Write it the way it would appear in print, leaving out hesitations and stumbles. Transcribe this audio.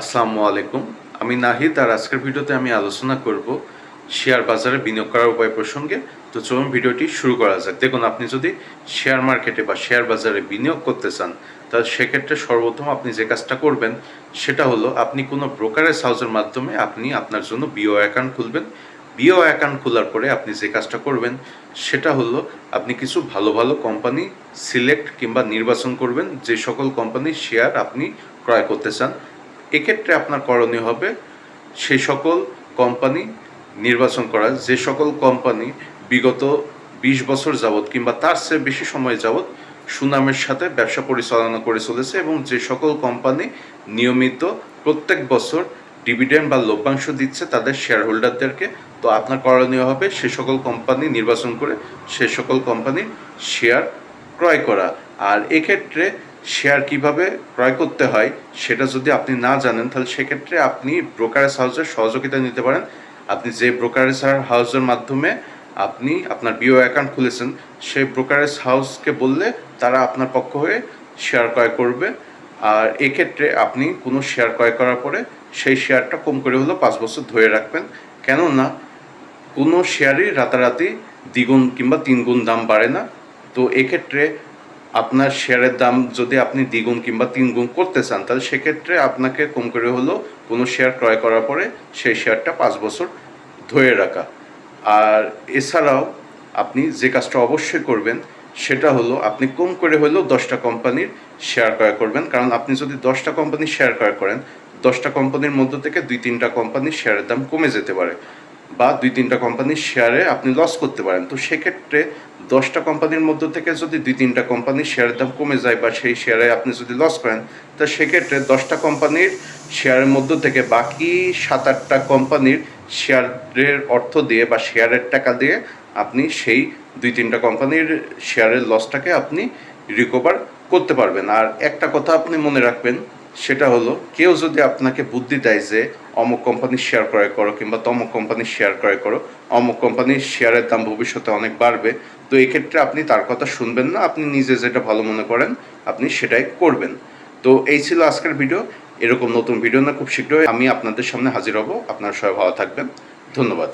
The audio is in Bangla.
আসসালামু আলাইকুম। আমি নাহিদ, আর আজকের ভিডিওতে আমি আলোচনা করব শেয়ার বাজারে বিনিয়োগ করার উপায় প্রসঙ্গে। তো চলুন ভিডিওটি শুরু করা যাক। দেখুন, আপনি যদি শেয়ার মার্কেটে বা শেয়ার বাজারে বিনিয়োগ করতে চান, তাহলে সেক্ষেত্রে সর্বপ্রথম আপনি যে কাজটা করবেন সেটা হলো আপনি কোনো ব্রোকারেজ হাউসের মাধ্যমে আপনি আপনার জন্য বিও অ্যাকাউন্ট খুলবেন। বিও অ্যাকাউন্ট খোলার পরে আপনি যে কাজটা করবেন সেটা হলো আপনি কিছু ভালো ভালো কোম্পানি সিলেক্ট কিংবা নির্বাচন করবেন, যে সকল কোম্পানির শেয়ার আপনি ক্রয় করতে চান। এক্ষেত্রে আপনার করণীয় হবে সেই সকল কোম্পানি নির্বাচন করা, যে সকল কোম্পানি বিগত 20 বছর যাবৎ কিংবা তার চেয়ে বেশি সময় যাবৎ সুনামের সাথে ব্যবসা পরিচালনা করে চলেছে, এবং যে সকল কোম্পানি নিয়মিত প্রত্যেক বছর ডিভিডেন্ড বা লভ্যাংশ দিচ্ছে তাদের শেয়ার হোল্ডারদেরকে। তো আপনার করণীয় হবে সে সকল কোম্পানি নির্বাচন করে সে সকল কোম্পানির শেয়ার ক্রয় করা। আর এক্ষেত্রে শেয়ার কিভাবে ক্রয় করতে হয় সেটা যদি আপনি না জানেন, তাহলে সেক্ষেত্রে আপনি ব্রোকারেজ হাউসের সহযোগিতা নিতে পারেন। আপনি যে ব্রোকারেজ হাউসের মাধ্যমে আপনি আপনার বিও অ্যাকাউন্ট খুলেছেন, সেই ব্রোকারেজ হাউসকে বললে তারা আপনার পক্ষ হয়ে শেয়ার ক্রয় করবে। আর এক্ষেত্রে আপনি কোনো শেয়ার ক্রয় করার পরে সেই শেয়ারটা কম করে হলেও 5 বছর ধরে রাখবেন। কেননা কোনো শেয়ারই রাতারাতি দ্বিগুণ কিংবা 3 গুণ দাম বাড়ে না। তো এক্ষেত্রে আপনার শেয়ারের দাম যদি আপনি দ্বিগুণ কিংবা 3 গুণ করতে চান, তাহলে সেক্ষেত্রে আপনাকে কম করে হলেও কোনো শেয়ার ক্রয় করার পরে সেই শেয়ারটা 5 বছর ধরে রাখা। আর এছাড়াও আপনি যে কাজটা অবশ্যই করবেন সেটা হলো আপনি কম করে হলেও 10টা কোম্পানির শেয়ার ক্রয় করবেন। কারণ আপনি যদি 10টা কোম্পানির শেয়ার ক্রয় করেন, 10টা কোম্পানির মধ্য থেকে 2-3টা কোম্পানির শেয়ারের দাম কমে যেতে পারে, বা 2-3টা কোম্পানির শেয়ারে আপনি লস করতে পারেন। তো সেক্ষেত্রে 10টা কোম্পানির মধ্য থেকে যদি 2-3টা কোম্পানির শেয়ারের দাম কমে যায় বা সেই শেয়ারে আপনি যদি লস করেন, তা সেক্ষেত্রে 10টা কোম্পানির শেয়ারের মধ্য থেকে বাকি 7-8টা কোম্পানির শেয়ারের অর্থ দিয়ে বা শেয়ারের টাকা দিয়ে আপনি সেই 2-3টা কোম্পানির শেয়ারের লসটাকে আপনি রিকভার করতে পারবেন। আর একটা কথা আপনি মনে রাখবেন, সেটা হলো কেউ যদি আপনাকে বুদ্ধি দেয় যে অমুক কোম্পানির শেয়ার ক্রয় করো কিংবা তমুক কোম্পানির শেয়ার ক্রয় করো, অমুক কোম্পানির শেয়ারের দাম ভবিষ্যতে অনেক বাড়বে, তো এক্ষেত্রে আপনি তার কথা শুনবেন না। আপনি নিজে যেটা ভালো মনে করেন আপনি সেটাই করবেন। তো এই ছিল আজকের ভিডিও। এরকম নতুন ভিডিও না খুব শীঘ্রই আমি আপনাদের সামনে হাজির হব। আপনারা সবাই ভালো থাকবেন। ধন্যবাদ।